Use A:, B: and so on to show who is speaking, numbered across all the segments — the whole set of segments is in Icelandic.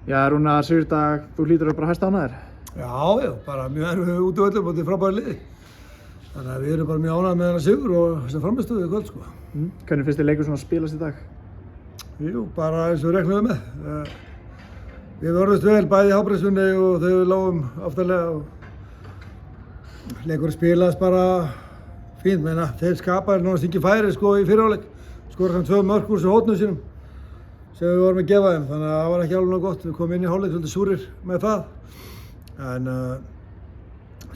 A: Já, Rúnar Sigurdag, þú hlýtur að bara hæsta ánægðir.
B: Já, bara mjög erfið út á öllum og þetta er frábæri liði. Þannig að við erum bara mjög ánægðir með þennan sigur og þessa framistöðu í kvöld, sko.
A: Hvernig finnst þér leikur svona að spilast í dag?
B: Jú, bara eins og við reiknuðum með. Við vörðumst vel bæði í hábreiðsfunni og þegar við lágum aftarlega og leikurinn spilaðist bara fínt, meina þeir skapaði náttúrulega ekki færi sko í fyrri hálfleik. Skoraði hann 2 mörk úr þessu hótnum sínum sem við vorum að gefa þeim, þannig að það var ekki alveg nóg gott. Við komum inn í hálfleik svolítið súrir með það. En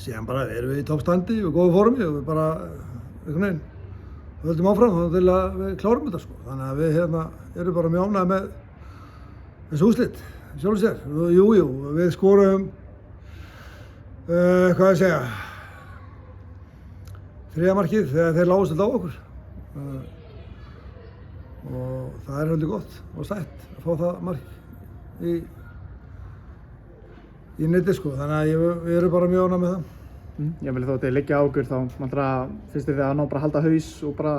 B: síðan bara erum við í toppstandi og góðu formi og við bara einhvern veginn höldum áfram þá til að við klárum þetta sko. Þannig að við erum bara mjög ánægðir með þessu úrslit, sjálfur sér. Jú, við skorum, hvað ég segja, 3. markið þegar þeir lágust alltaf á okkur. Og það er heldur gott og sætt að fá það mark í netið sko, þannig að við erum bara mjög ánægðir með það.
A: Ég vil þó að þið liggja á okkur þá finnst þið að ná bara að halda haus og bara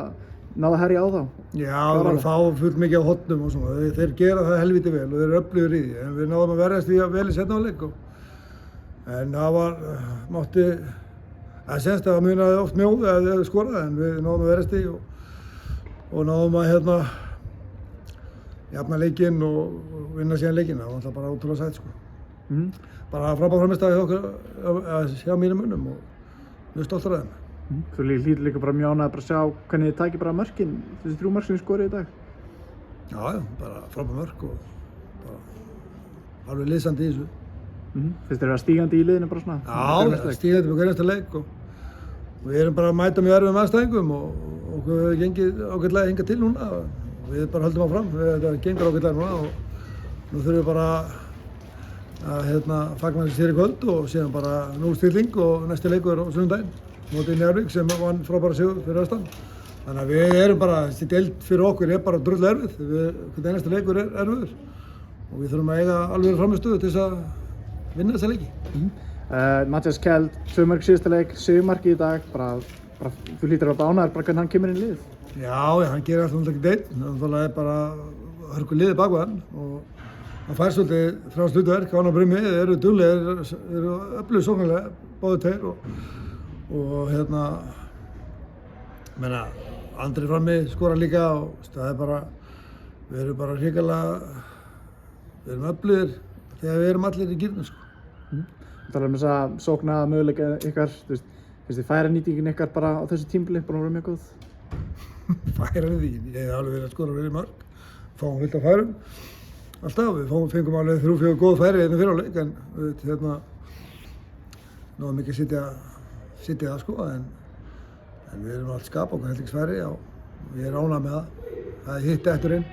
A: náða að herja á þá?
B: Já, við varum að fá fullt mikið á hotnum og svona, þeir gera það helviti vel og þeir eru öflugir í því, en við náðum að verjast því vel í seinni hálfleik en það mátti, það semst að það munaði oft mjög að við skoraði en við náðum að verjast því og náðum að jafna leikinn og vinna síðan leikinn, það var alltaf bara ótrúlega sætt sko. Bara frábær frammistaða hjá okkur hjá mínum mönnum og mjög stoltur af þeim.
A: Þú hlýtur líka bara mjög ánægður að sjá hvernig þið takið bara mörkin, þessi 3 mörk sem þið skorið í dag.
B: Já, bara frábær mörk og bara alveg liðsandi í þessu.
A: Finnst þér vera stígandi í liðinu bara svona?
B: Já, stígandi með hverjasta leik og við erum bara að mæta mjög erfiðum aðstæðingum og okkur hefur gengið ágætlega hingað til núna og við bara höldum áfram, þetta gengur ágætlega núna og nú þurfum við bara að fagna þessi sér í kvöld og síðan bara 0 stilling og næsti leikur á sunnudaginn mótið Njarðvík sem vann frábæra sigur fyrir austan. Þannig að við erum bara, þessi deild fyrir okkur er bara drull erfið, hvern einasti leikur er erfiður og við þurfum að eiga alveg framistöðu til þess að vinna þessa leiki.
A: Mattias Kjeld, 2 mörk síðasta leik, 7 marki í dag, bara þú hlýtur að vera ánægður bara hvernig hann kemur inn í liðið.
B: Já, hann gerir alltaf náttúrulega ekki deild, það er bara hörku liðið bak við hann og hann fær svolítið frá hlutverk á hann á brummi, þeir eru duglegir, þeir eru öflugir sóknarlega, báðir tveir og meina, Andri frammi skora líka og það er bara, við erum bara hrikalega, við erum öflugir þegar við erum allir í gírnum sko.
A: Þú talar þess að sókna möguleika ykkar, finnst þið færanýtingin ykkar bara á þessu tímabili búin að vera mjög góð?
B: Færanýtingin, ég hef alveg verið að skora verið mörg, fáum fullt af færum. Alltaf, við fengum alveg 3-4 góð færi hérna fyrir á leik en við náðum ekki að sitja það sko en við erum allt skapa okkur heldingsfæri og ég er ánægður með það. Það er hitt eftir inn.